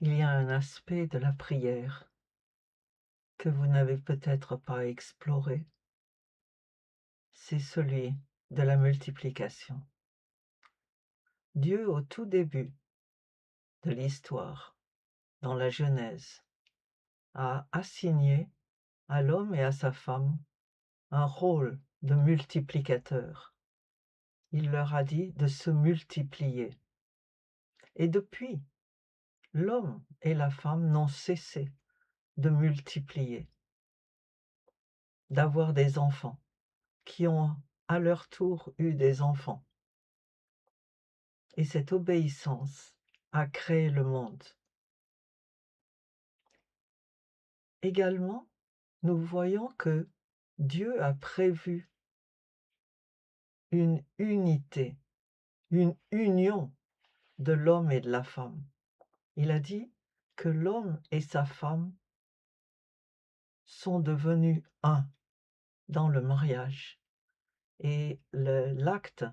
Il y a un aspect de la prière que vous n'avez peut-être pas exploré, c'est celui de la multiplication. Dieu, au tout début de l'histoire, dans la Genèse, a assigné à l'homme et à sa femme un rôle de multiplicateur. Il leur a dit de se multiplier. Et depuis, l'homme et la femme n'ont cessé de multiplier, d'avoir des enfants, qui ont à leur tour eu des enfants. Et cette obéissance a créé le monde. Également, nous voyons que Dieu a prévu une unité, une union de l'homme et de la femme. Il a dit que l'homme et sa femme sont devenus un dans le mariage. Et l'acte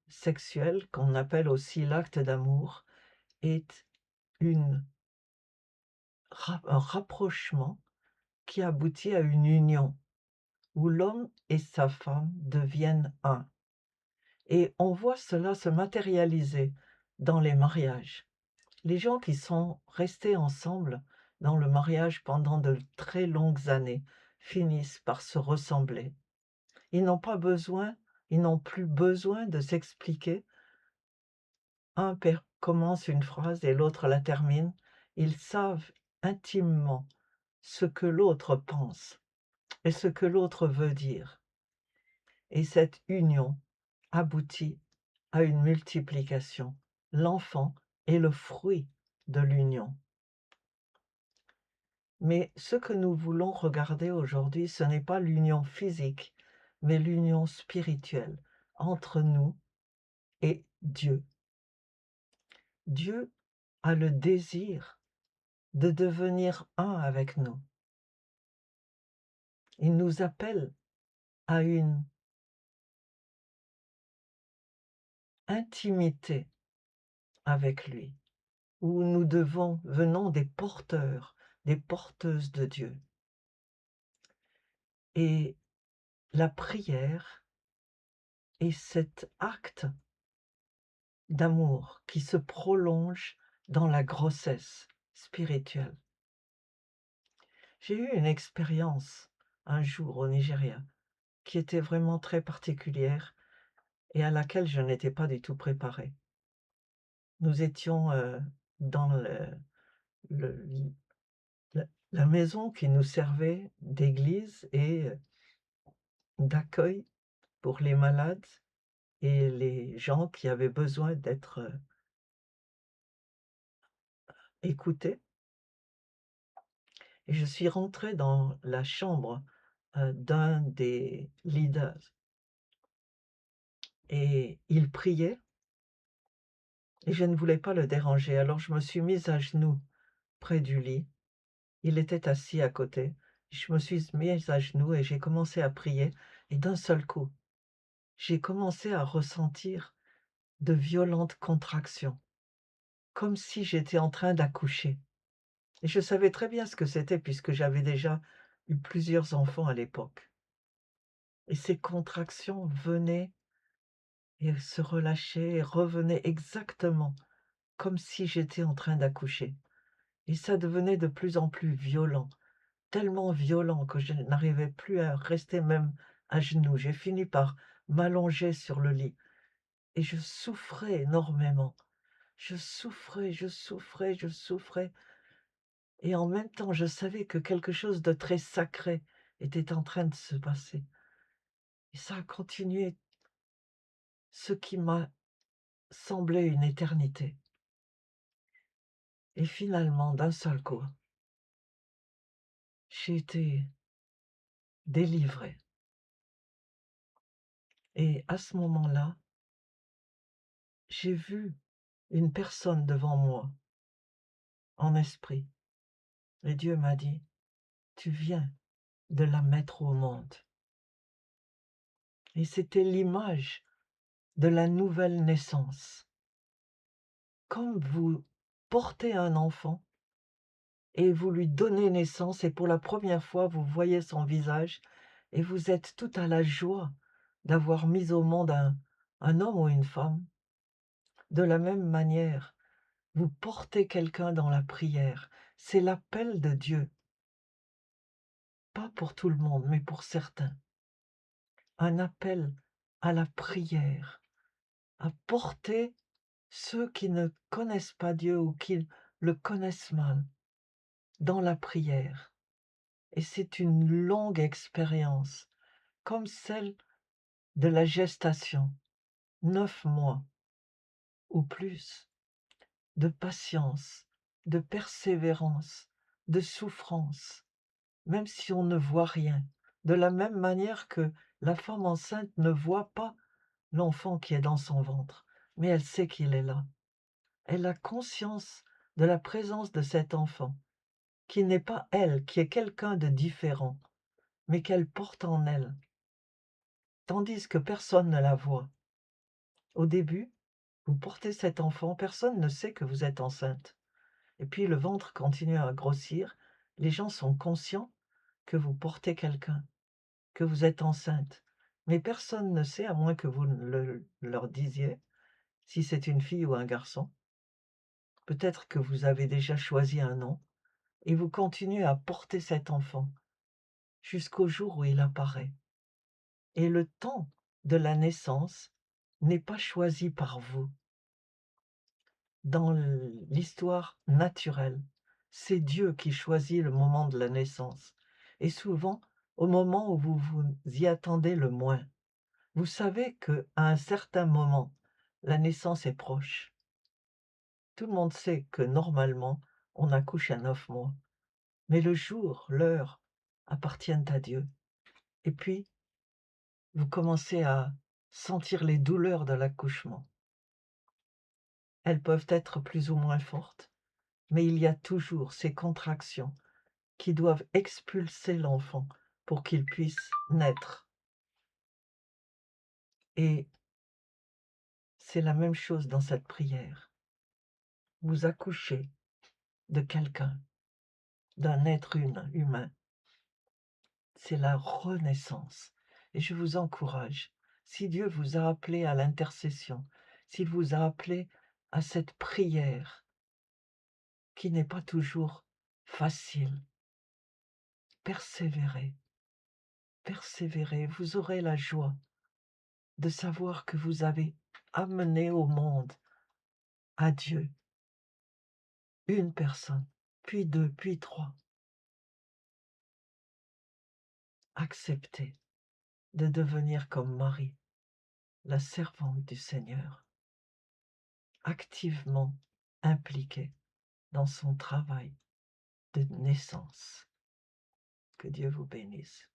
sexuel, qu'on appelle aussi l'acte d'amour, est un rapprochement qui aboutit à une union où l'homme et sa femme deviennent un. Et on voit cela se matérialiser dans les mariages. Les gens qui sont restés ensemble dans le mariage pendant de très longues années finissent par se ressembler. Ils n'ont pas besoin, ils n'ont plus besoin de s'expliquer. Un commence une phrase et l'autre la termine. Ils savent intimement ce que l'autre pense et ce que l'autre veut dire. Et cette union aboutit à une multiplication. L'enfant est le fruit de l'union. Mais ce que nous voulons regarder aujourd'hui, ce n'est pas l'union physique, mais l'union spirituelle entre nous et Dieu. Dieu a le désir de devenir un avec nous. Il nous appelle à une intimité avec lui, où nous venons des porteurs, des porteuses de Dieu. Et la prière est cet acte d'amour qui se prolonge dans la grossesse spirituelle. J'ai eu une expérience un jour au Nigeria qui était vraiment très particulière et à laquelle je n'étais pas du tout préparée. Nous étions dans le- la maison qui nous servait d'église et d'accueil pour les malades et les gens qui avaient besoin d'être écoutés. Et je suis rentrée dans la chambre d'un des leaders et il priait et je ne voulais pas le déranger. Alors je me suis mise à genoux près du lit. Il était assis à côté. Je me suis mise à genoux et j'ai commencé à prier. Et d'un seul coup, j'ai commencé à ressentir de violentes contractions, comme si j'étais en train d'accoucher. Et je savais très bien ce que c'était puisque j'avais déjà eu plusieurs enfants à l'époque. Et ces contractions venaient et se relâchaient et revenaient exactement comme si j'étais en train d'accoucher. Et ça devenait de plus en plus violent, tellement violent que je n'arrivais plus à rester même à genoux. J'ai fini par m'allonger sur le lit et je souffrais énormément. Je souffrais, je souffrais, je souffrais et en même temps, je savais que quelque chose de très sacré était en train de se passer et ça a continué, ce qui m'a semblé une éternité et finalement, d'un seul coup, j'ai été délivrée et à ce moment-là, j'ai vu une personne devant moi, en esprit, et Dieu m'a dit: «Tu viens de la mettre au monde» et c'était l'image de la nouvelle naissance. Comme vous portez un enfant et vous lui donnez naissance et pour la première fois, vous voyez son visage et vous êtes tout à la joie d'avoir mis au monde un homme ou une femme. De la même manière, vous portez quelqu'un dans la prière. C'est l'appel de Dieu, pas pour tout le monde, mais pour certains. Un appel à la prière, à porter ceux qui ne connaissent pas Dieu ou qui le connaissent mal dans la prière. Et c'est une longue expérience, comme celle de la gestation, 9 mois ou plus, de patience, de persévérance, de souffrance, même si on ne voit rien. De la même manière que la femme enceinte ne voit pas l'enfant qui est dans son ventre, mais elle sait qu'il est là. Elle a conscience de la présence de cet enfant, qui n'est pas elle, qui est quelqu'un de différent, mais qu'elle porte en elle, tandis que personne ne la voit. Au début, vous portez cet enfant, personne ne sait que vous êtes enceinte. Et puis le ventre continue à grossir, les gens sont conscients que vous portez quelqu'un, que vous êtes enceinte. Mais personne ne sait, à moins que vous leur disiez, si c'est une fille ou un garçon. Peut-être que vous avez déjà choisi un nom, et vous continuez à porter cet enfant jusqu'au jour où il apparaît. Et le temps de la naissance n'est pas choisi par vous. Dans l'histoire naturelle, c'est Dieu qui choisit le moment de la naissance. Et souvent, au moment où vous vous y attendez le moins. Vous savez qu'à un certain moment, la naissance est proche. Tout le monde sait que normalement, on accouche à 9 mois. Mais le jour, l'heure appartiennent à Dieu. Et puis, vous commencez à sentir les douleurs de l'accouchement. Elles peuvent être plus ou moins fortes, mais il y a toujours ces contractions qui doivent expulser l'enfant pour qu'il puisse naître. Et c'est la même chose dans cette prière. Vous accouchez de quelqu'un, d'un être humain. C'est la renaissance. Et je vous encourage, si Dieu vous a appelé à l'intercession, s'il vous a appelé à cette prière qui n'est pas toujours facile, persévérez, persévérez, vous aurez la joie de savoir que vous avez amené au monde, à Dieu, une personne, puis deux, puis trois. Acceptez de devenir comme Marie, la servante du Seigneur, activement impliquée dans son travail de naissance. Que Dieu vous bénisse.